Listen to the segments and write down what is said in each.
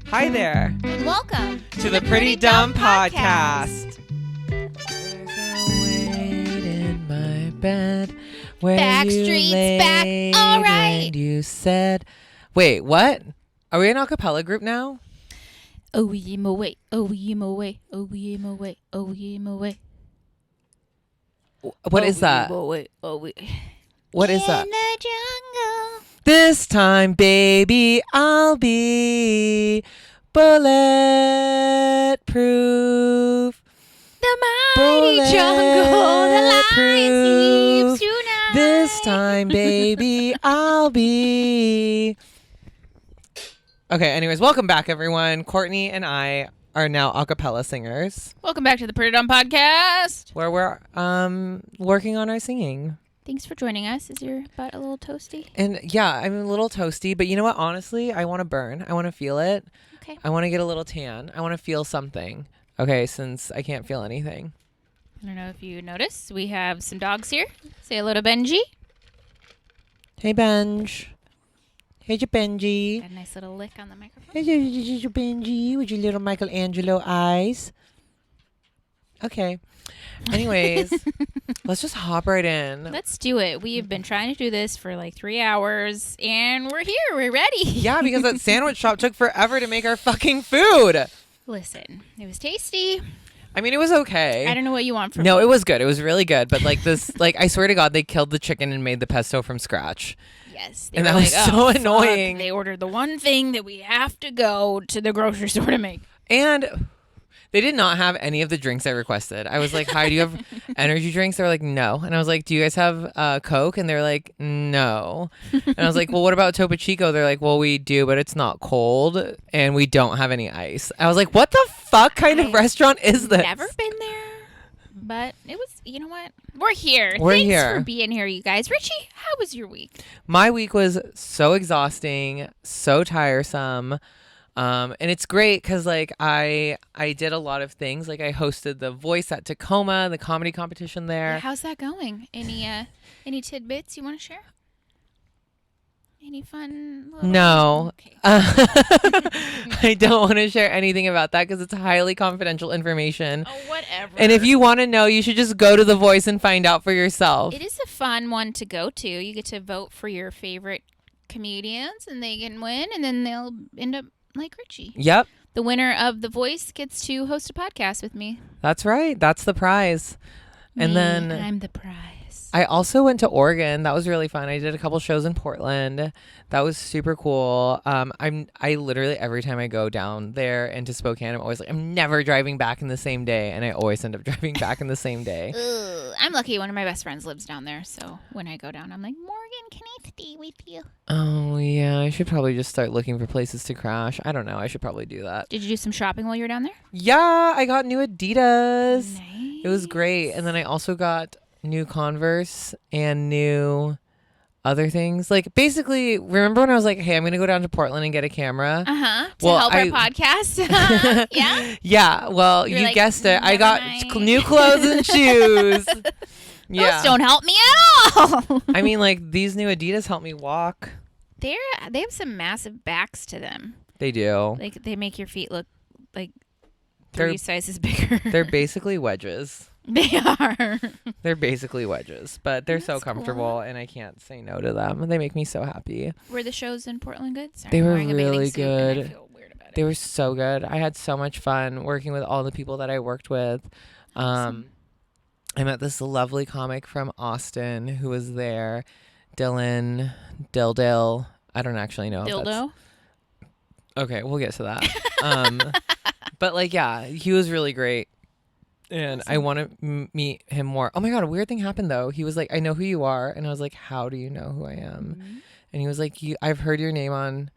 Hi there. And welcome to the Pretty Dumb Podcast. There's a weight in my bed where Backstreet's you laid back. All right. and you said, wait, what? Are we an a cappella group now? Oh, yeah, my way. Oh, yeah, my way. Oh, yeah, my way. Oh, yeah, my way. What is that? What is that? In the jungle. This time, baby, I'll be bulletproof. The mighty jungle. The lion sleeps tonight. This time, baby, I'll be. Okay, anyways, welcome back, everyone. Courtney and I are now a cappella singers, Welcome back to the Pretty Dumb Podcast. where we're working on our singing. Thanks for joining us. Is your butt a little toasty? And yeah, I'm a little toasty, but you know what? Honestly, I want to burn. I want to feel it. Okay. I want to get a little tan. I want to feel something. Okay, since I can't feel anything. I don't know if you noticed. We have some dogs here. Say hello to Benji. Hey, Benj. Hey, Benji. Got a nice little lick on the microphone. Hey, Benji, with your little Michelangelo eyes. Okay. Anyways, let's just hop right in. Let's do it. We've been trying to do this for like 3 hours, and we're here. We're ready. Yeah, because that sandwich shop took forever to make our fucking food. Listen, it was tasty. I mean, it was okay. I don't know what you want from No, me. it was good. It was really good. But like this, like I swear to God, they killed the chicken and made the pesto from scratch. Yes. And were that was so fuck." annoying. They ordered the one thing that we have to go to the grocery store to make. And they did not have any of the drinks I requested. I was like, hi, do you have energy drinks? They were like, no. And I was like, do you guys have Coke? And they're like, no. And I was like, well, what about Topo Chico? They're like, well, we do, but it's not cold. And we don't have any ice. I was like, what the fuck kind of restaurant is this? Never been there. But it was, you know what? We're here. We're Thanks here. for being here, you guys. Richie, how was your week? My week was so exhausting, so tiresome. And it's great because like I did a lot of things. Like I hosted The Voice at Tacoma, the comedy competition there. How's that going? Any tidbits you want to share? Any fun? No. Okay. I don't want to share anything about that because it's highly confidential information. Oh, whatever. And if you want to know, you should just go to The Voice and find out for yourself. It is a fun one to go to. You get to vote for your favorite comedians, and they can win, and then they'll end up like Richie. Yep, The winner of The Voice gets to host a podcast with me. that's right. That's the prize. And then I'm the prize. I also went to Oregon. That was really fun. I did a couple shows in Portland. That was super cool. I literally every time I go down there into Spokane, I'm always like, I'm never driving back in the same day, and I always end up driving back in the same day. Ugh, I'm lucky. One of my best friends lives down there, so when I go down, I'm like, Morgan, can I stay with you? Oh yeah, I should probably just start looking for places to crash. I don't know. I should probably do that. Did you do some shopping while you were down there? Yeah, I got new Adidas. Nice. It was great, and then I also got new Converse and new other things. Like basically, remember when I was like, "Hey, I'm gonna go down to Portland and get a camera." To Well, help our podcast. Yeah. Yeah. Well, You're you like, guessed it. I "Never got mind." new clothes and shoes. Yeah. Those don't help me at all. I mean, like these new Adidas help me walk. They have some massive backs to them. They do. Like they make your feet look like They're- 3 sizes bigger. They're basically wedges. They are. They're basically wedges, but they're so That's comfortable, cool. and I can't say no to them. They make me so happy. Were the shows in Portland good? Sorry, They I'm were wearing a bathing really suit and good. I feel weird about it. They were so good. I had so much fun working with all the people that I worked with. Awesome. I met this lovely comic from Austin who was there, Dylan Dildill. I don't actually know. Dildo? Okay, we'll get to that. But like, yeah, he was really great. And I want to meet him more. Oh my God, a weird thing happened though. He was like, I know who you are. And I was like, how do you know who I am? Mhm. And he was like, I've heard your name on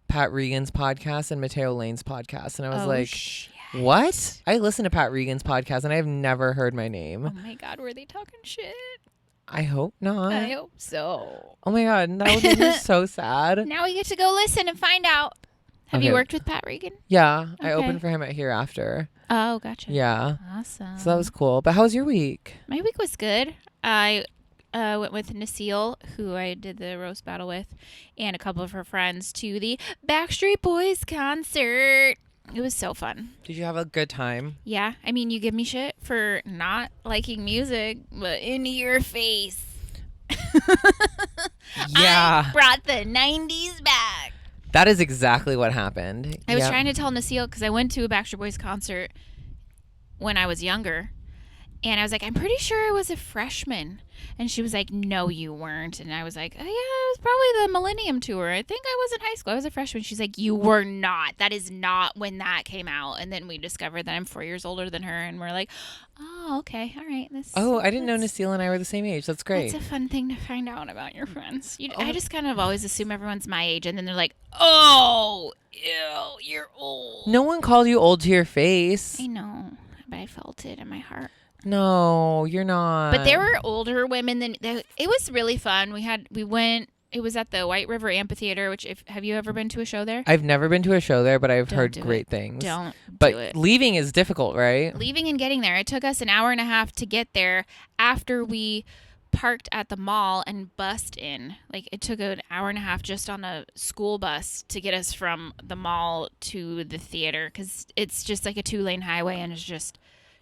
Pat Regan's podcast and Mateo Lane's podcast. And I was like, shit. what? I listen to Pat Regan's podcast and I have never heard my name. Oh my God, were they talking shit? I hope not. I hope so. Oh my God, that would make me so sad. Now we get to go listen and find out Have you Okay. worked with Pat Regan? Yeah, I Okay. opened for him at Hereafter. Oh, gotcha. Yeah, Awesome. so that was cool. But how was your week? My week was good. I went with Nasil, who I did the roast battle with, and a couple of her friends to the Backstreet Boys concert. It was so fun. Did you have a good time? Yeah, I mean, you give me shit for not liking music, but in your face. Yeah. I brought the 90s back. That is exactly what happened. I was trying to tell Nasil, because I went to a Backstreet Boys concert when I was younger. And I was like, I'm pretty sure I was a freshman. And she was like, no, you weren't. And I was like, oh, yeah, it was probably the Millennium Tour. I think I was in high school. I was a freshman. She's like, you were not. That is not when that came out. And then we discovered that I'm 4 years older than her. And we're like, oh, okay. All right. I didn't know Nasil and I were the same age. That's great. It's a fun thing to find out about your friends. I just kind of always assume everyone's my age. And then they're like, oh, ew, you're old. No one called you old to your face. I know, but I felt it in my heart. No, you're not. But there were older women than it was really fun. We went. It was at the White River Amphitheater. Have you ever been to a show there? I've never been to a show there, but I've Don't heard do great it. things. Don't But do it. leaving is difficult, right? Leaving and getting there. It took us an hour and a half to get there after we parked at the mall and bussed in. Like, it took an hour and a half just on a school bus to get us from the mall to the theater, because it's just like a 2-lane highway and it's just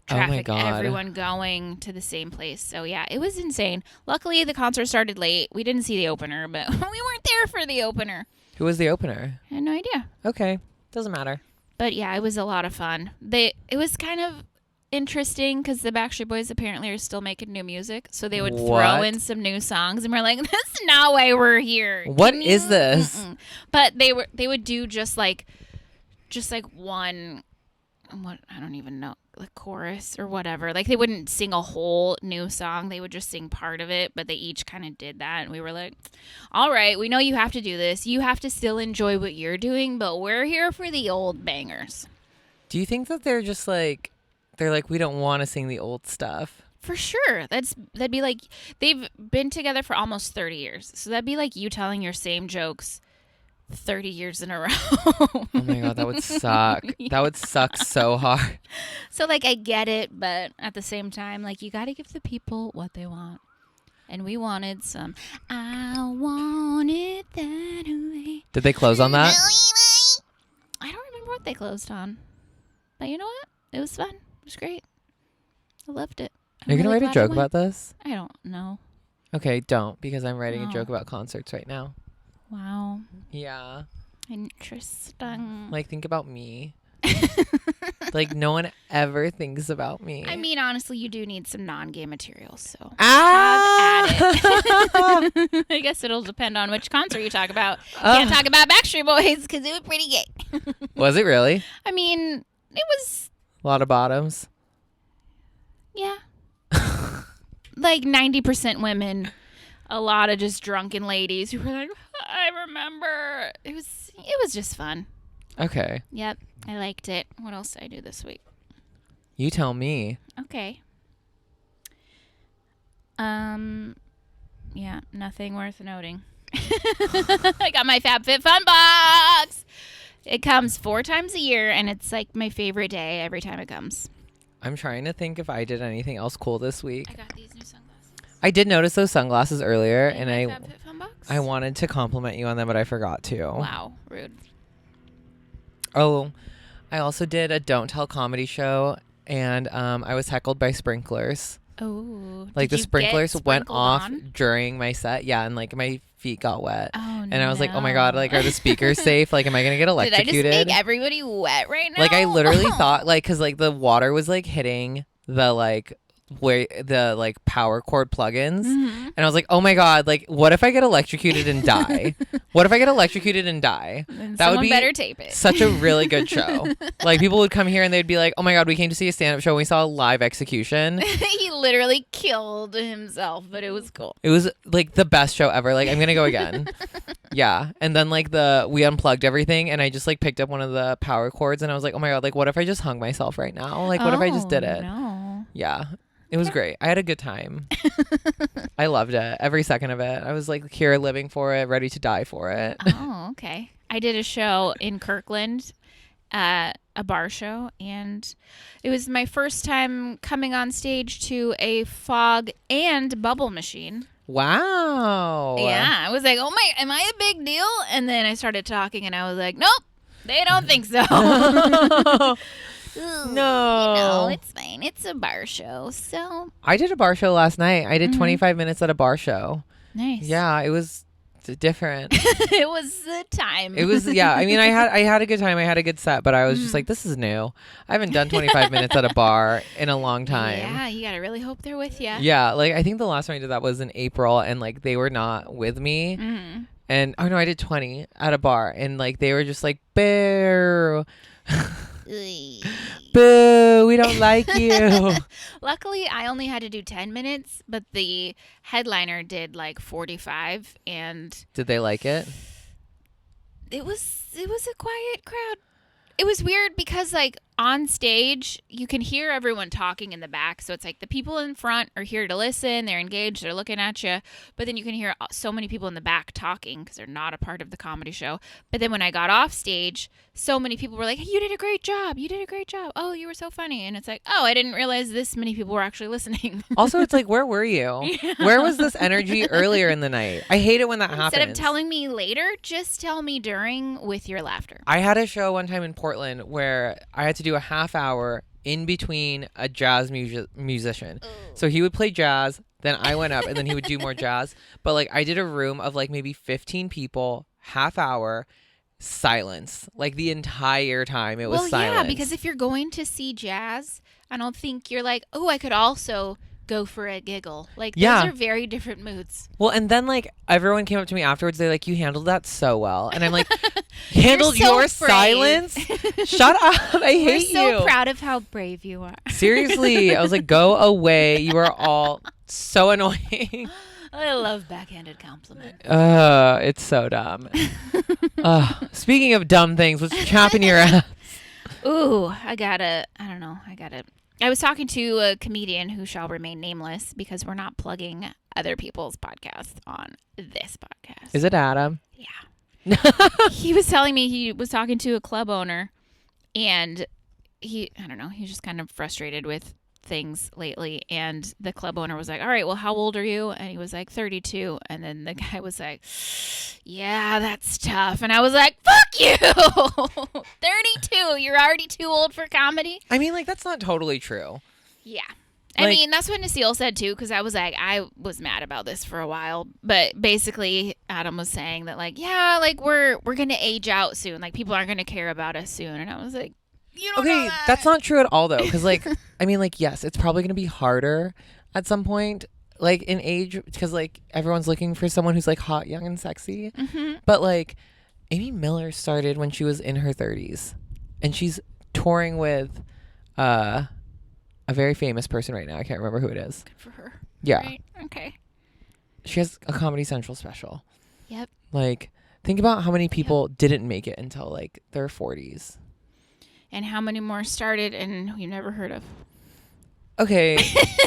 traffic, God. everyone going to the same place. So yeah, it was insane. Luckily the concert started late. We didn't see the opener, but we weren't there for the opener. Who was the opener? I had no idea. Okay. Doesn't matter. But yeah, it was a lot of fun. It was kind of interesting because the Backstreet Boys apparently are still making new music, so they would throw What? in some new songs, and we're like, that's not why we're here. What is this? Mm-mm. But they would do just like one, what, I don't even know, like chorus or whatever. Like, they wouldn't sing a whole new song. They would just sing part of it, but they each kind of did that. And we were like, all right, we know you have to do this. You have to still enjoy what you're doing, but we're here for the old bangers. Do you think that they're just like, we don't want to sing the old stuff? For sure. That'd be like, they've been together for almost 30 years. So that'd be like you telling your same jokes 30 years in a row. Oh my God, that would suck. Yeah. That would suck so hard. So, like, I get it, but at the same time, like, you got to give the people what they want. And we wanted some, I want it that way. Did they close on that? I don't remember what they closed on. But you know what? It was fun. It was great. I loved it. Are you going to write a joke about this? I don't know. Okay, don't, because I'm writing a Oh. joke about concerts right now. Wow. Yeah. Interesting. Like, think about me. Like, no one ever thinks about me. I mean, honestly, you do need some non-gay material, so Ah! have at it. I guess it'll depend on which concert you talk about. Can't talk about Backstreet Boys because it was pretty gay. Was it really? I mean, it was, A lot of bottoms. yeah. Like 90% women, a lot of just drunken ladies who were like, I remember. It was just fun. Okay. Yep, I liked it. What else did I do this week? You tell me. Okay. Yeah, nothing worth noting. I got my FabFitFun box. It comes 4 times a year, and it's like my favorite day every time it comes. I'm trying to think if I did anything else cool this week. I got these new sunglasses. I did notice those sunglasses earlier, and my I FabFitFun box. I wanted to compliment you on them, but I forgot to. Wow, rude. Oh, I also did a Don't Tell comedy show, and I was heckled by sprinklers. Oh, Like, did the you sprinklers get went sprinkled off on? during my set. Yeah, and like my feet got wet. Oh, And I was like, oh my God, like, are the speakers safe? Like, am I going to get Did I electrocuted? just make everybody wet right now? Like, I literally thought, like, because like the water was like hitting the like where the like power cord plugins, Mhm. and I was like, oh my God, like, what if I get electrocuted and die? What if I get electrocuted and die? Then That would someone be better tape it. Such a really good show. Like, people would come here and they'd be like, oh my God, we came to see a stand-up show and we saw a live execution. He literally killed himself, but it was cool. It was like the best show ever. Like, I'm gonna go again. Yeah. And then like we unplugged everything and I just like picked up one of the power cords and I was like, oh my God, like, what if I just hung myself right now? Like, what if I just did it? No. Yeah. It was great. I had a good time. I loved it. Every second of it. I was like here living for it, ready to die for it. Oh, okay. I did a show in Kirkland, a bar show, and it was my first time coming on stage to a fog and bubble machine. Wow. Yeah, I was like, oh my, am I a big deal? And then I started talking, and I was like, nope, they don't think so. No. It's fine. It's a bar show, so. I did a bar show last night. I did 25 minutes at a bar show. Nice. Yeah, it was different. It was the time. It was, yeah. I mean, I had a good time. I had a good set, but I was just like, this is new. I haven't done 25 minutes at a bar in a long time. Yeah, you gotta really hope they're with you. Yeah, like I think the last time I did that was in April, and like they were not with me. Mm-hmm. And oh no, I did 20 at a bar, and like they were just like, boo, boo, we don't like you. Luckily, I only had to do 10 minutes, but the headliner did like 45, and Did they like it? it was a quiet crowd. It was weird because like on stage, you can hear everyone talking in the back. So it's like the people in front are here to listen. They're engaged. They're looking at you. But then you can hear so many people in the back talking because they're not a part of the comedy show. But then when I got off stage, so many people were like, hey, you did a great job. You did a great job. Oh, you were so funny. And it's like, oh, I didn't realize this many people were actually listening. Also, it's like, where were you? Yeah. Where was this energy earlier in the night? I hate it when that happens. Instead of telling me later, just tell me during with your laughter. I had a show one time in Portland where I had to do a half hour in between a jazz musician. So he would play jazz, then I went up, and then he would do more jazz. But like I did a room of like maybe 15 people, half hour, silence. Like the entire time it was silence. Yeah, because if you're going to see jazz, I don't think you're like, oh, I could also go for a giggle. Like those are very different moods. Well, and then like everyone came up to me afterwards. They're like, you handled that so well. And I'm like, handled so your silence? Shut up. I hate you. We're so proud of how brave you are. Seriously. I was like, go away. You are all so annoying. I love backhanded compliment. It's so dumb. Speaking of dumb things, what's chapping your ass? Ooh, I was talking to a comedian who shall remain nameless because we're not plugging other people's podcasts on this podcast. Is it Adam? Yeah. He was telling me he was talking to a club owner, and he's just kind of frustrated with things lately. And the club owner was like, all right, well, how old are you? And he was like 32. And then the guy was like, yeah, that's tough. And I was like, fuck you. 32. You're already too old for comedy. I mean, like, that's not totally true. Yeah. I mean, that's what Naseel said, too, because I was like, I was mad about this for a while. But basically, Adam was saying that, like, yeah, like, we're going to age out soon. Like, people aren't going to care about us soon. And I was like, you don't know that. That's not true at all, though. Because, like, I mean, like, yes, it's probably going to be harder at some point, like, in age. Because, like, everyone's looking for someone who's, like, hot, young, and sexy. Mm-hmm. But, like, Amy Miller started when she was in her 30s. And she's touring with a very famous person right now. I can't remember who it is. Good for her. Yeah. Right? Okay. She has a Comedy Central special. Yep. Like, think about how many people didn't make it until, like, their 40s. And how many more started and you never heard of? Okay,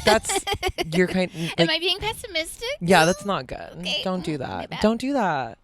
that's your kind. Like, Am I being pessimistic? Yeah, that's not good. Okay. Don't do My that. bad. Don't do that.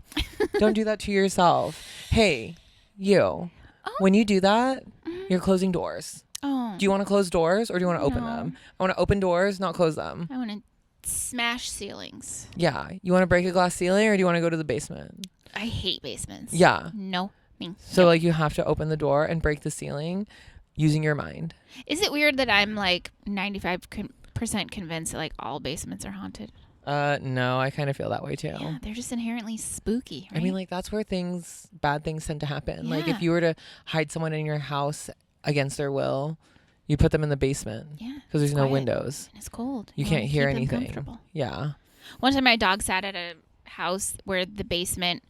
Don't do that to yourself. Hey, you. Oh. When you do that, you're closing doors. Oh. Do you want to close doors or do you want to open No. them? I want to open doors, not close them. I want to smash ceilings. Yeah. You want to break a glass ceiling or do you want to go to the basement? I hate basements. Yeah. No. Me. So like you have to open the door and break the ceiling using your mind. Is it weird that I'm like 95% convinced that like all basements are haunted? No, I kind of feel that way too. Yeah, they're just inherently spooky, right? I mean, like, that's where bad things tend to happen. Like, Yeah. if you were to hide someone in your house against their will, you put them in the basement. Yeah. Because there's no Quiet. windows. And it's cold. You wanna can't hear keep them anything. comfortable. Yeah. One time my dog sat at a house where the basement,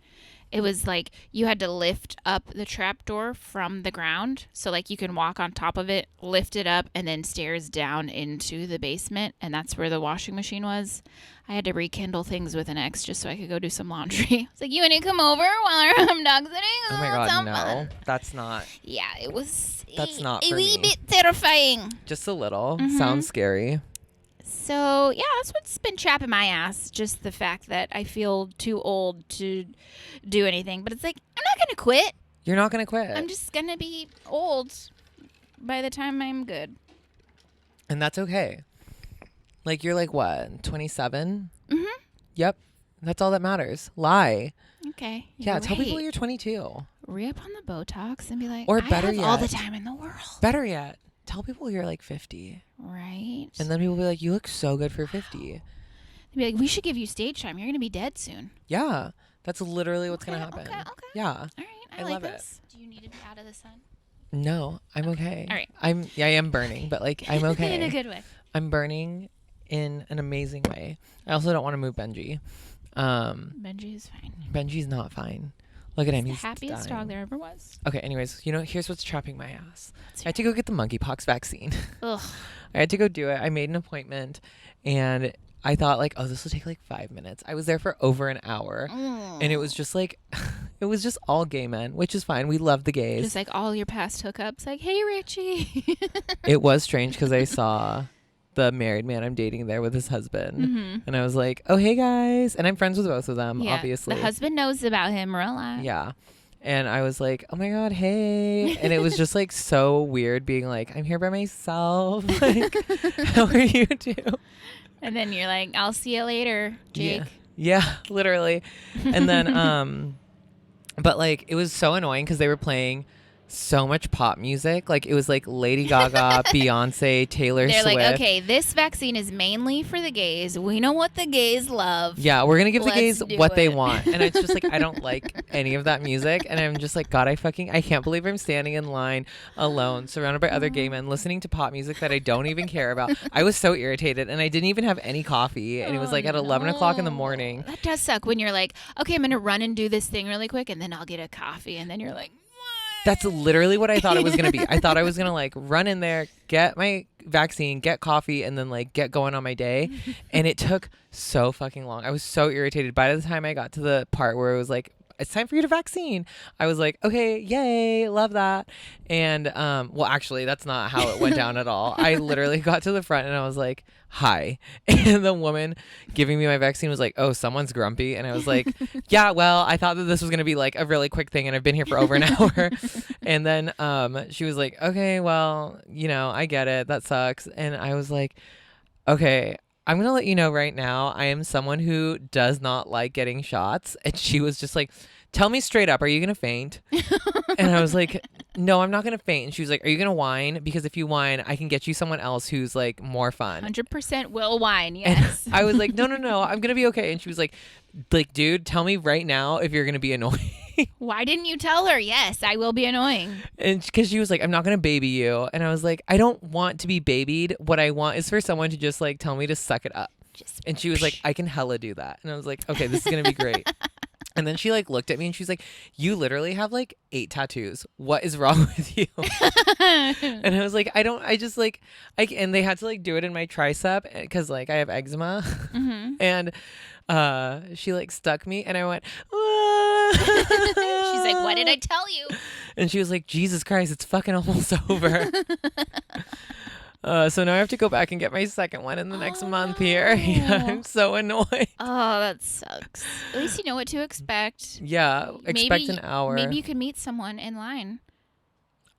it was like you had to lift up the trap door from the ground. So like you can walk on top of it, lift it up, and then stairs down into the basement. And that's where the washing machine was. I had to rekindle things with an ex just so I could go do some laundry. It's like, you want to come over while I'm dog sitting? Oh my God, no. That's not. Yeah, it was That's not a for wee me. bit terrifying. Just a little. Mhm. Sounds scary. So, yeah, that's what's been chapping my ass. Just the fact that I feel too old to do anything. But it's like, I'm not going to quit. You're not going to quit. I'm just going to be old by the time I'm good. And that's okay. Like, you're like, what, 27? Mm-hmm. Yep. That's all that matters. Lie. Okay. Yeah, tell people you're 22. Re-up on the Botox and be like, or I better have yet, all the time in the world. Better yet, tell people you're like 50. Right. And then people will be like, you look so good for 50. They'd be like, we should give you stage time. You're going to be dead soon. Yeah. That's literally what's going to happen. Okay. Yeah. All right. I like love this. Do you need to be out of the sun? No, I'm okay. All right. I am burning, but like I'm okay. In a good way. I'm burning in an amazing way. I also don't want to move Benji. Benji is fine. Benji's not fine. Look at him. He's the happiest dying. dog there ever was. Okay, anyways, here's what's trapping my ass. I had to go get the monkeypox vaccine. Ugh. I had to go do it. I made an appointment and I thought like, oh, this will take like 5 minutes. I was there for over an hour and it was just like, it was just all gay men, which is fine. We love the gays. Just like all your past hookups. Like, hey, Richie. It was strange because I saw the married man I'm dating there with his husband. Mm-hmm. And I was like, oh, hey guys. And I'm friends with both of them, obviously. The husband knows about him, relax. Yeah. And I was like, oh my God, hey. And it was just like so weird being like, I'm here by myself. Like, how are you two? And then you're like, I'll see you later, Jake. Yeah, literally. And then, but like, it was so annoying because they were playing so much pop music. Like it was like Lady Gaga, Beyonce, Taylor They're Swift. like, okay, this vaccine is mainly for the gays. We know what the gays love. Yeah, we're gonna give the Let's gays do what they it. want. And it's just like I don't like any of that music. And I'm just like, God, I can't believe I'm standing in line alone, surrounded by other gay men, listening to pop music that I don't even care about. I was so irritated and I didn't even have any coffee. And it was like at 11 o'clock in the morning. That does suck when you're like, okay, I'm gonna run and do this thing really quick and then I'll get a coffee. And then you're like, That's literally what I thought it was going to be. I thought I was going to like run in there, get my vaccine, get coffee, and then like get going on my day. And it took so fucking long. I was so irritated. By the time I got to the part where it was like, it's time for you to vaccine, I was like, okay, yay, love that. And well, actually, that's not how it went down at all. I literally got to the front and I was like, hi. And the woman giving me my vaccine was like, oh, someone's grumpy. And I was like, yeah, well, I thought that this was going to be like a really quick thing and I've been here for over an hour. And then she was like, okay, well, I get it. That sucks. And I was like, okay, I'm going to let you know right now, I am someone who does not like getting shots. And she was just like, tell me straight up, are you going to faint? And I was like, no, I'm not going to faint. And she was like, are you going to whine? Because if you whine, I can get you someone else who's like more fun. 100% will whine, yes. And I was like, no, I'm going to be okay. And she was like, dude, tell me right now if you're going to be annoying. Why didn't you tell her? Yes, I will be annoying. And because she was like, I'm not going to baby you. And I was like, I don't want to be babied. What I want is for someone to just like tell me to suck it up. And she was like, I can hella do that. And I was like, okay, this is going to be great. And then she like looked at me and she's like, you literally have like 8 tattoos. What is wrong with you? And I was like, and they had to like do it in my tricep because like I have eczema. Mm-hmm. And she like stuck me and I went, She's like, what did I tell you? And she was like, Jesus Christ, it's fucking almost over. So now I have to go back and get my second one in the next month here. Yeah, I'm so annoyed. Oh, that sucks. At least you know what to expect. Yeah, expect an hour. Maybe you could meet someone in line.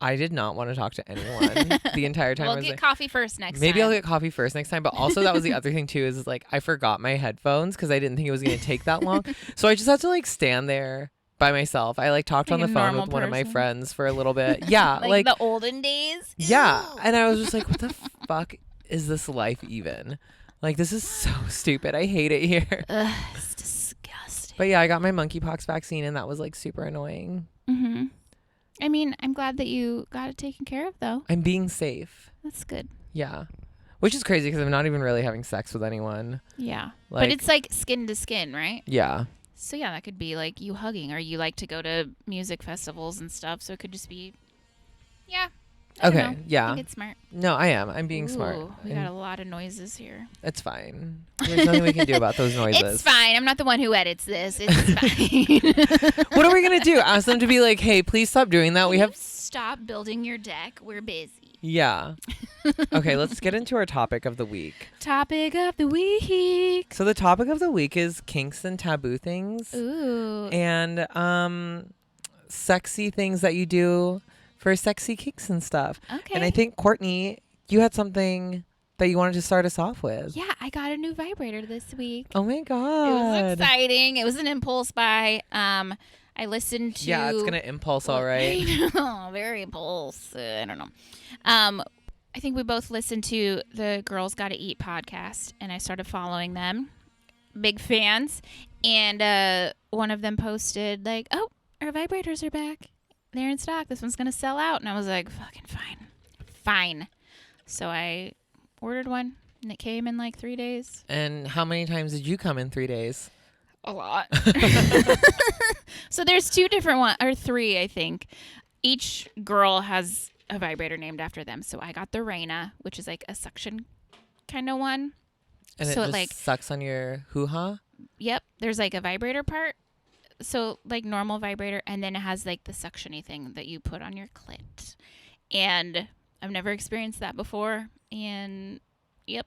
I did not want to talk to anyone the entire time. We'll get coffee first next time. Maybe I'll get coffee first next time. But also that was the other thing too is like I forgot my headphones because I didn't think it was going to take that long. So I just had to like stand there by myself. I like talked on the phone with one of my friends for a little bit. Yeah. like the olden days. Yeah. Ew. And I was just like, what the fuck is this life even? Like, this is so stupid. I hate it here. Ugh, it's disgusting. But yeah, I got my monkeypox vaccine and that was like super annoying. Mm-hmm. I mean, I'm glad that you got it taken care of though. I'm being safe. That's good. Yeah. Which is crazy because I'm not even really having sex with anyone. Yeah. Like, but it's like skin to skin, right? Yeah. So yeah, that could be like you hugging, or you like to go to music festivals and stuff. So it could just be, yeah. I don't know. Yeah. I think it's smart. No, I am. I'm being smart. We got a lot of noises here. It's fine. There's nothing we can do about those noises. It's fine. I'm not the one who edits this. It's fine. What are we gonna do? Ask them to be like, hey, please stop doing that. We have stop building your deck. We're busy. Yeah. Okay, let's get into our topic of the week. Topic of the week. So the topic of the week is kinks and taboo things. Ooh. And sexy things that you do for sexy kinks and stuff. Okay. And I think, Courtney, you had something that you wanted to start us off with. Yeah, I got a new vibrator this week. Oh my God. It was exciting. It was an impulse buy. I listened to... Yeah, it's going to impulse, all right. I know, very impulse. I don't know. I think we both listened to the Girls Gotta Eat podcast, and I started following them. Big fans. And one of them posted, like, oh, our vibrators are back. They're in stock. This one's going to sell out. And I was like, fucking fine. So I ordered one, and it came in like 3 days. And how many times did you come in 3 days? A lot. So there's 2 different ones, or 3, I think. Each girl has a vibrator named after them. So I got the Reina, which is like a suction kind of one. And so it just like sucks on your hoo-ha? Yep. There's like a vibrator part. So like normal vibrator, and then it has like the suctiony thing that you put on your clit. And I've never experienced that before. And yep.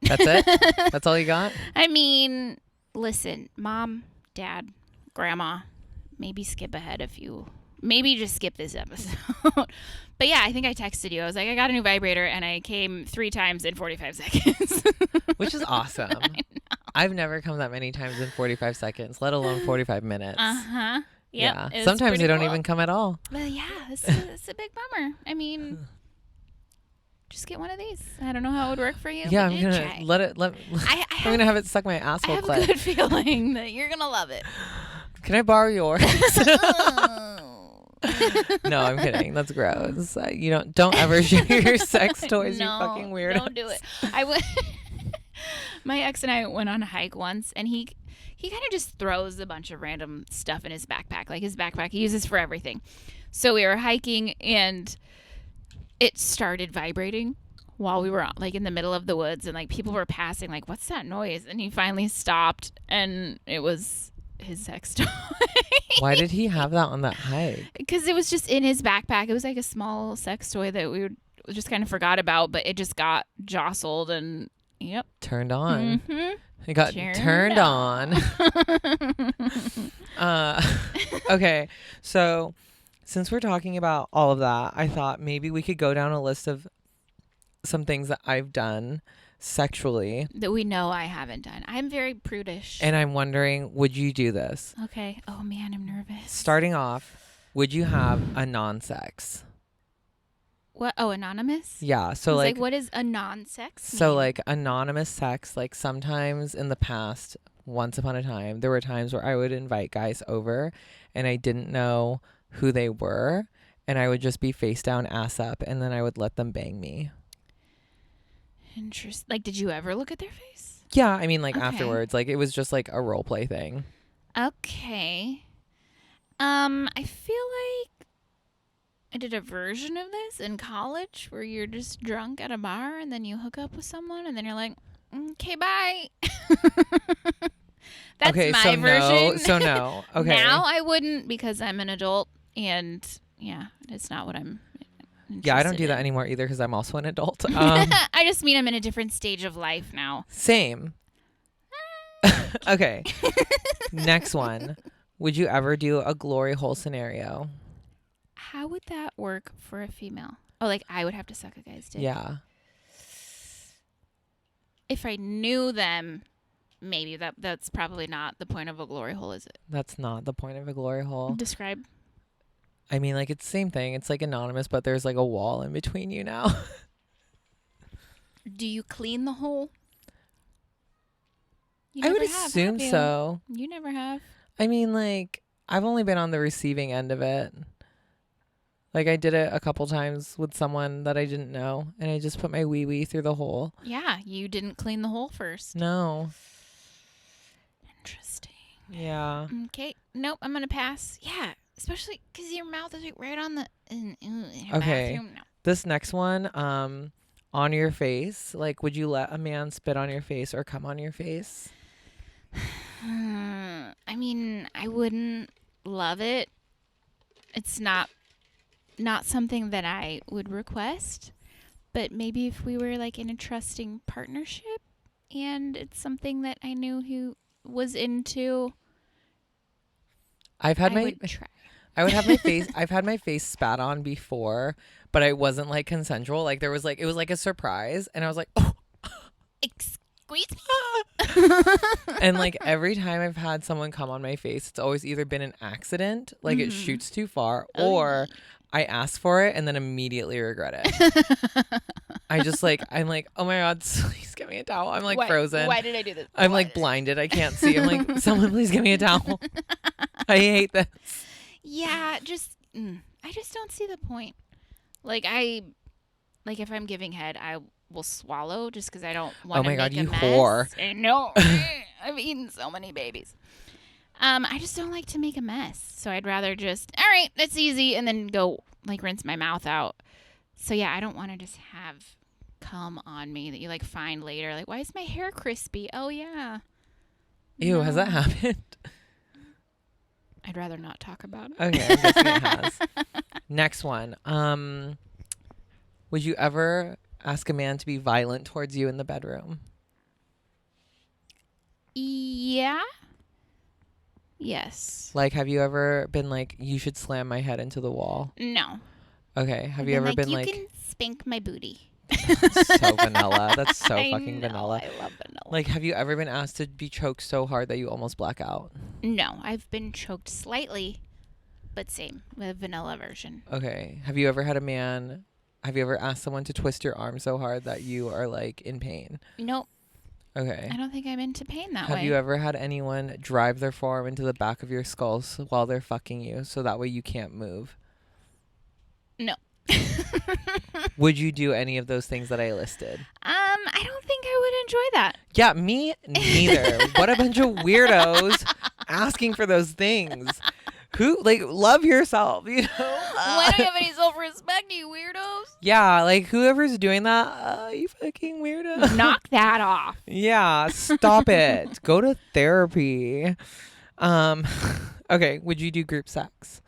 That's it? That's all you got? I mean, listen, mom, dad, grandma, maybe skip ahead if you, maybe just skip this episode. But yeah, I think I texted you. I was like, I got a new vibrator, and I came 3 times in 45 seconds. Which is awesome. I know. I've never come that many times in 45 seconds, let alone 45 minutes. Uh-huh. Yep, Yeah. Sometimes they don't even come at all. Well, yeah, it's a big bummer. I mean, just get one of these. I don't know how it would work for you. Yeah, but I'm gonna try. I'm gonna have it suck my I asshole have clit. a good feeling that you're gonna love it. Can I borrow yours? No, I'm kidding. That's gross. You don't ever share your sex toys. No, You fucking weirdo. Don't do it. My ex and I went on a hike once, and he kind of just throws a bunch of random stuff in his backpack. Like his backpack he uses for everything. So we were hiking, and it started vibrating while we were like in the middle of the woods, and like people were passing like, what's that noise? And he finally stopped, and it was his sex toy. Why did he have that on that hike? Because it was just in his backpack. It was like a small sex toy that we just kind of forgot about, but it just got jostled and yep. Turned on. Mm-hmm. It got turned on. Okay, so since we're talking about all of that, I thought maybe we could go down a list of some things that I've done sexually. That we know I haven't done. I'm very prudish. And I'm wondering, would you do this? Okay. Oh, man, I'm nervous. Starting off, would you have a non-sex? What? Oh, anonymous? Yeah. So like, what is a non-sex So mean? like anonymous sex, like sometimes in the past, once upon a time, there were times where I would invite guys over and I didn't know who they were, and I would just be face down, ass up, and then I would let them bang me. Interesting. Like, did you ever look at their face? Yeah, I mean, like Okay. afterwards, like it was just like a role play thing. Okay. I feel like I did a version of this in college where you're just drunk at a bar and then you hook up with someone and then you're like, okay, bye. That's okay, my so version. no. Okay. Now I wouldn't because I'm an adult and yeah, it's not what I'm Yeah, I don't do interested that in. anymore either because I'm also an adult. I just mean I'm in a different stage of life now. Same. Okay. Next one. Would you ever do a glory hole scenario? How would that work for a female? Oh, like I would have to suck a guy's dick. Yeah. If I knew them, maybe that's probably not the point of a glory hole, is it? That's not the point of a glory hole. Describe. I mean, like, it's the same thing. It's like anonymous, but there's like a wall in between you now. Do you clean the hole? You I would never have, assume have you? so. You never have. I mean, like, I've only been on the receiving end of it. Like, I did it a couple times with someone that I didn't know, and I just put my wee-wee through the hole. Yeah, you didn't clean the hole first. No. Interesting. Yeah. Okay. Nope, I'm going to pass. Yeah, especially because your mouth is like right on the in your Okay. bathroom. No. This next one, on your face. Like, would you let a man spit on your face or come on your face? I mean, I wouldn't love it. It's not not something that I would request, but maybe if we were like in a trusting partnership and it's something that I knew he was into, I've had I would try. I would have my face. I've had my face spat on before, but I wasn't like consensual. Like there was like it was like a surprise, and I was like, oh. Excuse me. And like every time I've had someone come on my face, it's always either been an accident, like it shoots too far, or I ask for it and then immediately regret it. I'm like, oh my God, please give me a towel. I'm like frozen. Why did I do this? I'm like blinded. I can't see. I'm like, someone please give me a towel. I hate this. Yeah, I just don't see the point. Like if I'm giving head, I will swallow just because I don't want to Oh my God, make a you mess. whore. I know. I've eaten so many babies. I just don't like to make a mess. So I'd rather just, all right, that's easy, and then go like rinse my mouth out. So yeah, I don't want to just have cum on me that you like find later. Like, why is my hair crispy? Oh yeah. Ew, has that happened? I'd rather not talk about it. Okay, I'm guessing it has. Next one. Would you ever ask a man to be violent towards you in the bedroom? Yeah. Yes. Like, have you ever been like, you should slam my head into the wall? No. Okay. Have you ever been like, you can spank my booty. so vanilla? That's so fucking vanilla. I love vanilla. Like, have you ever been asked to be choked so hard that you almost black out? No, I've been choked slightly, but same, the vanilla version. Okay. Have you ever asked someone to twist your arm so hard that you are like in pain? Nope. Okay. I don't think I'm into pain that way. Have you ever had anyone drive their forearm into the back of your skull while they're fucking you so that way you can't move? No. Would you do any of those things that I listed? I don't think I would enjoy that. Yeah, me neither. What a bunch of weirdos asking for those things. Who, like, love yourself, you know? Why don't you have any self-respect, you weirdos? Yeah, like, whoever's doing that, you fucking weirdo. Knock that off. Yeah, stop it. Go to therapy. Okay, would you do group sex?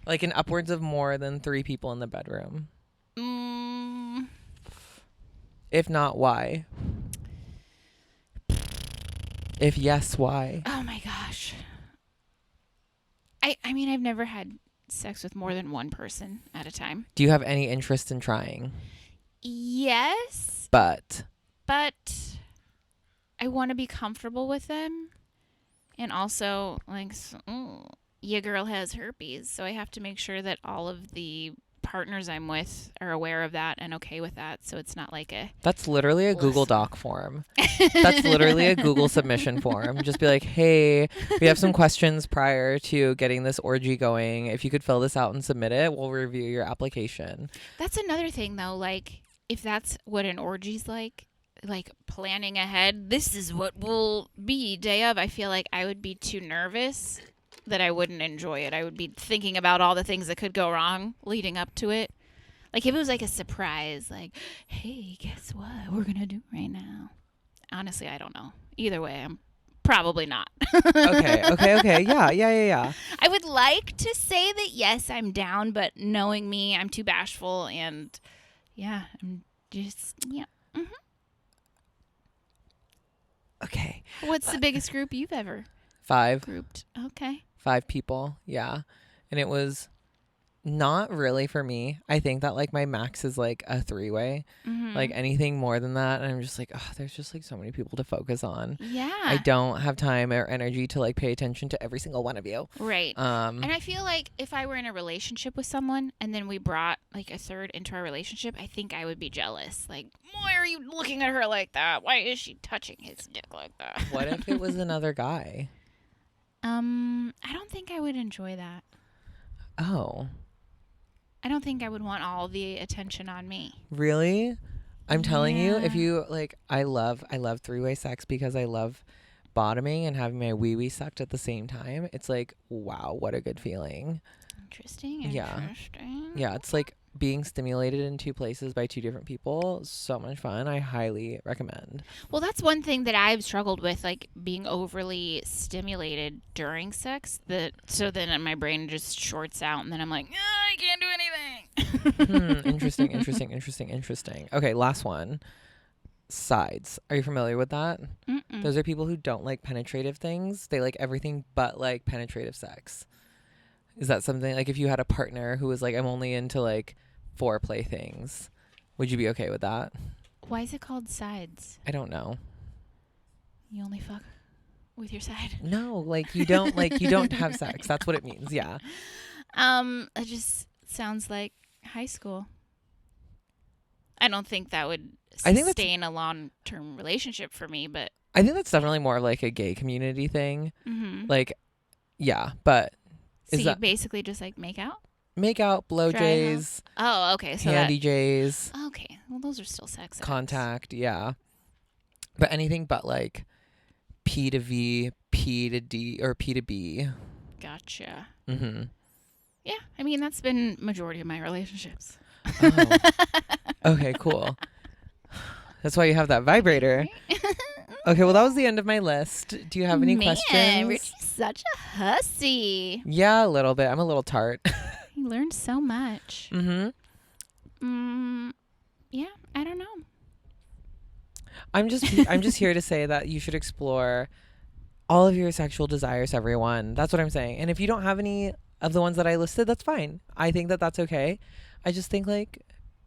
Like in upwards of more than 3 people in the bedroom? If not, why? If yes, why? Oh my gosh. I mean, I've never had sex with more than one person at a time. Do you have any interest in trying? Yes. But I want to be comfortable with them. And also, like, your girl has herpes, so I have to make sure that all of the partners I'm with are aware of that and okay with that, so it's not like a... That's literally a Google Doc form. That's literally a Google submission form. Just be like, hey, we have some questions prior to getting this orgy going. If you could fill this out and submit it, we'll review your application. That's another thing, though. Like, if that's what an orgy's like planning ahead, this is what will be day of, I feel like I would be too nervous that I wouldn't enjoy it. I would be thinking about all the things that could go wrong leading up to it. Like if it was like a surprise, like, hey, guess what we're gonna do right now? Honestly, I don't know. Either way, I'm probably not. Okay. Yeah. I would like to say that yes, I'm down, but knowing me, I'm too bashful, and yeah, I'm just Okay. What's the biggest group you've ever 5. grouped? Okay. 5 people, yeah. And it was not really for me. I think that like my max is like a 3-way. Like anything more than that, and I'm just like, oh, there's just like so many people to focus on. Yeah. I don't have time or energy to like pay attention to every single one of you. Right. And I feel like if I were in a relationship with someone and then we brought like a third into our relationship, I think I would be jealous. Like, why are you looking at her like that? Why is she touching his dick like that? What if it was another guy? I don't think I would enjoy that. Oh. I don't think I would want all the attention on me. Really? I'm telling you, if you like, I love 3-way sex because I love bottoming and having my wee sucked at the same time. It's like, wow, what a good feeling. Interesting. Yeah, it's like being stimulated in 2 places by 2 different people. So much fun. I highly recommend. Well, that's one thing that I've struggled with, like being overly stimulated during sex. So then my brain just shorts out, and then I'm like, I can't do Interesting. Okay, last one. Sides. Are you familiar with that? Mm-mm. Those are people who don't like penetrative things. They like everything but like penetrative sex. Is that something like if you had a partner who was like, I'm only into like foreplay things, would you be okay with that? Why is it called sides? I don't know. You only fuck with your side? No, like you don't have sex. That's what it means. Yeah. It just sounds like high school. I don't think that would sustain a long-term relationship for me, but I think that's definitely more of like a gay community thing. Like, yeah, but so you basically just like make out? Make out, blow jays. Oh, okay. So handy jays. Okay. Well, those are still sex acts. Contact, yeah. But anything but like P to V, P to D, or P to B. Gotcha. Mm-hmm. Yeah, I mean, that's been majority of my relationships. Oh. Okay, cool. That's why you have that vibrator. Okay, well, that was the end of my list. Do you have any questions? Ricci's such a hussy. Yeah, a little bit. I'm a little tart. You learned so much. Mm-hmm. Yeah, I don't know. I'm just here to say that you should explore all of your sexual desires, everyone. That's what I'm saying. And if you don't have any of the ones that I listed, that's fine. I think that that's okay. I just think like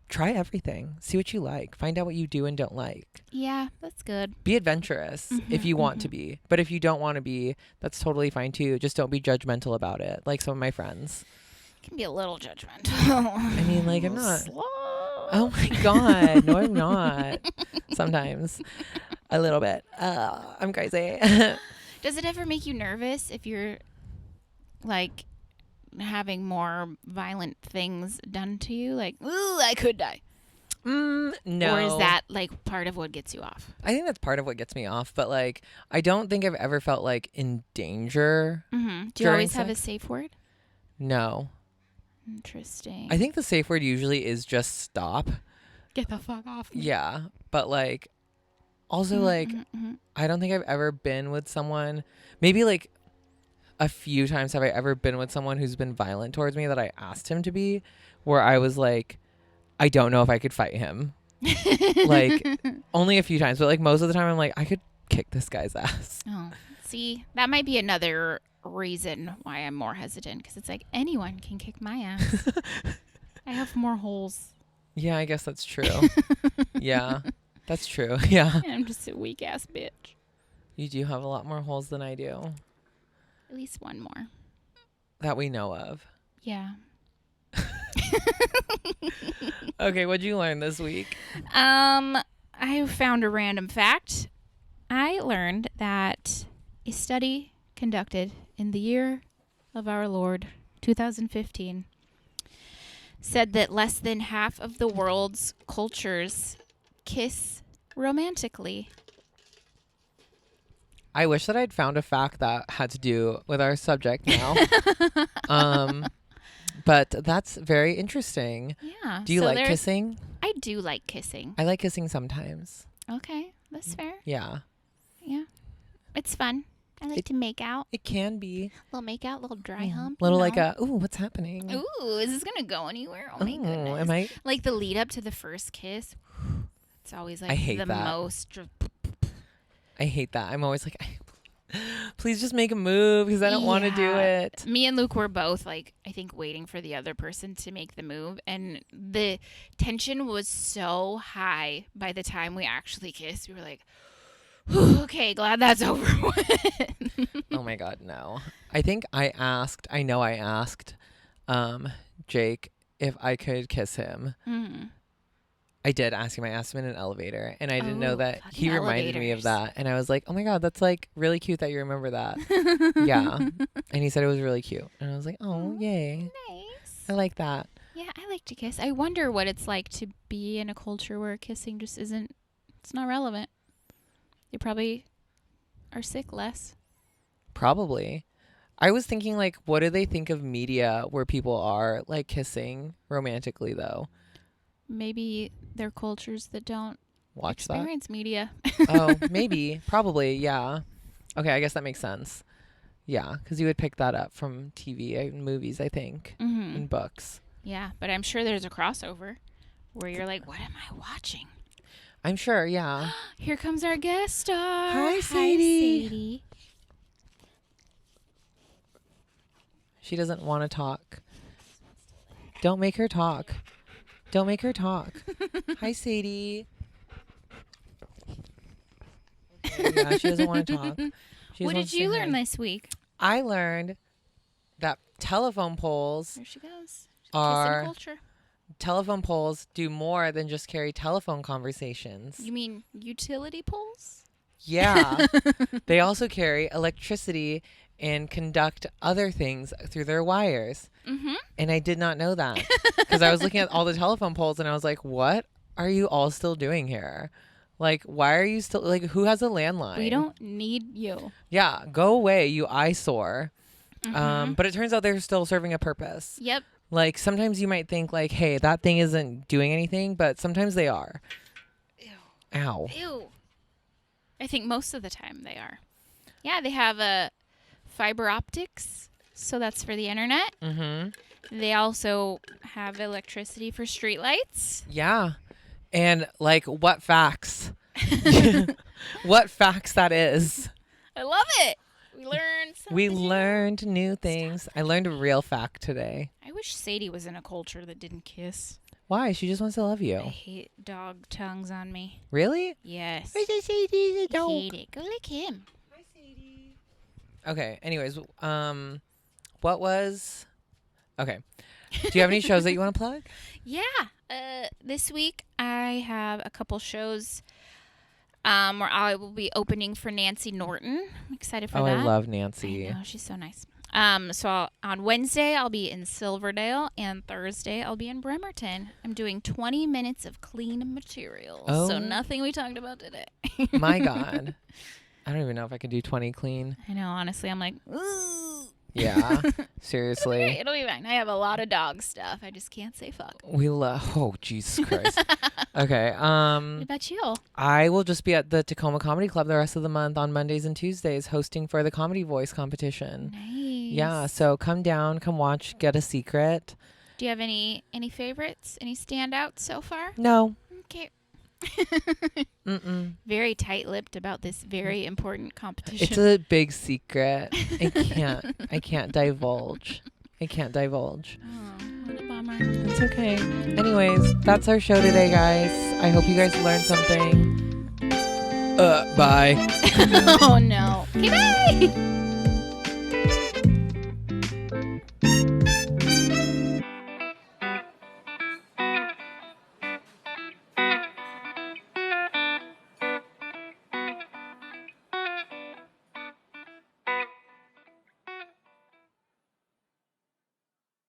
try everything. See what you like. Find out what you do and don't like. Yeah, that's good. Be adventurous if you want to be. But if you don't want to be, that's totally fine too. Just don't be judgmental about it. Like some of my friends. Can be a little judgmental. I mean, like I'm not. Slow. Oh my God. No, I'm not. Sometimes. A little bit. I'm crazy. Does it ever make you nervous if you're like having more violent things done to you? Like, ooh, I could die. No. Or is that like part of what gets you off? I think that's part of what gets me off. But like, I don't think I've ever felt like in danger. Do you always have a safe word? No. Interesting. I think the safe word usually is just stop. Get the fuck off me. Yeah. But like, also like, I don't think I've ever been with someone, maybe like a few times have I ever been with someone who's been violent towards me that I asked him to be, where I was like, I don't know if I could fight him. Like only a few times, but like most of the time I'm like, I could kick this guy's ass. Oh, see, that might be another reason why I'm more hesitant, because it's like anyone can kick my ass. I have more holes. Yeah, I guess that's true. Yeah, that's true. Yeah. I'm just a weak ass bitch. You do have a lot more holes than I do. At least one more. That we know of. Yeah. Okay, what'd you learn this week? I found a random fact. I learned that a study conducted in the year of our Lord, 2015, said that less than half of the world's cultures kiss romantically. I wish that I'd found a fact that had to do with our subject now. But that's very interesting. Yeah. Do you like kissing? I do like kissing. I like kissing sometimes. Okay, that's fair. Yeah. Yeah. It's fun. I like to make out. It can be. Little make out, little dry hump. Little like a, ooh, what's happening? Ooh, is this going to go anywhere? Oh my goodness. Am I? Like the lead up to the first kiss. It's always like I hate the that. most. I hate that. I'm always like, please just make a move because I don't want to do it. Me and Luke were both like, I think, waiting for the other person to make the move. And the tension was so high by the time we actually kissed. We were like, okay, glad that's over with. Oh my God, no. I think I asked Jake if I could kiss him. Mm-hmm. I did ask him. I asked him in an elevator, and I didn't know that he fucking reminded me of that. And I was like, oh my God, that's like really cute that you remember that. Yeah. And he said it was really cute. And I was like, oh, yay. Nice. I like that. Yeah, I like to kiss. I wonder what it's like to be in a culture where kissing just isn't, it's not relevant. You probably are sick less. Probably. I was thinking, like, what do they think of media where people are, like, kissing romantically, though? Maybe they're cultures that don't Watch experience media. Oh, maybe. Probably, yeah. Okay, I guess that makes sense. Yeah, because you would pick that up from TV and movies, I think, and books. Yeah, but I'm sure there's a crossover where you're like, what am I watching? I'm sure, yeah. Here comes our guest star. Hi, Sadie. Sadie. She doesn't want to talk. Don't make her talk. Don't make her talk. Hi, Sadie. Okay, yeah, she doesn't want to talk. She What just wants did you to say learn hi. this week? I learned that telephone poles There she goes. Are- Kissing culture. telephone poles do more than just carry telephone conversations. You mean utility poles? Yeah. They also carry electricity and conduct other things through their wires. Mm-hmm. And I did not know that because I was looking at all the telephone poles and I was like, what are you all still doing here? Like, why are you still, like, who has a landline? We don't need you. Yeah, go away, you eyesore. Mhm. But it turns out they're still serving a purpose. Yep. Like, sometimes you might think, like, hey, that thing isn't doing anything, but sometimes they are. Ew. Ow. Ew. I think most of the time they are. Yeah, they have fiber optics, so that's for the internet. Mm-hmm. They also have electricity for streetlights. Yeah. And, like, what facts? What facts that is. I love it. We learned something. We learned new things. I learned a real fact today. I wish Sadie was in a culture that didn't kiss. Why? She just wants to love I you. hate dog tongues on me. Really? Yes. Where's the Sadie the I dog? hate it. Go lick him. Hi, Sadie. Okay. Anyways, what was? Okay. Do you have any shows that you want to plug? Yeah. This week I have a couple shows where I will be opening for Nancy Norton. I'm excited for Oh, that. I love Nancy. I know, she's so nice. On Wednesday I'll be in Silverdale, and Thursday I'll be in Bremerton. I'm doing 20 minutes of clean material, so Oh. nothing we talked about today. My God. I don't even know if I can do 20 clean. I know, honestly, I'm like, ooh. Yeah. Seriously. It'll be fine. I have a lot of dog stuff. I just can't say fuck. We love. Oh, Jesus Christ. Okay. What about you? I will just be at the Tacoma Comedy Club the rest of the month on Mondays and Tuesdays hosting for the Comedy Voice competition. Nice. Yeah, so come down, come watch, get a secret. Do you have any favorites? Any standouts so far? No. Okay. Mm-mm. Very tight-lipped about this very important competition. It's a big secret. I can't divulge. I can't divulge. Oh, what a bummer. It's okay. Anyways, that's our show today, guys. I hope you guys learned something. Bye. Oh no. Okay, bye.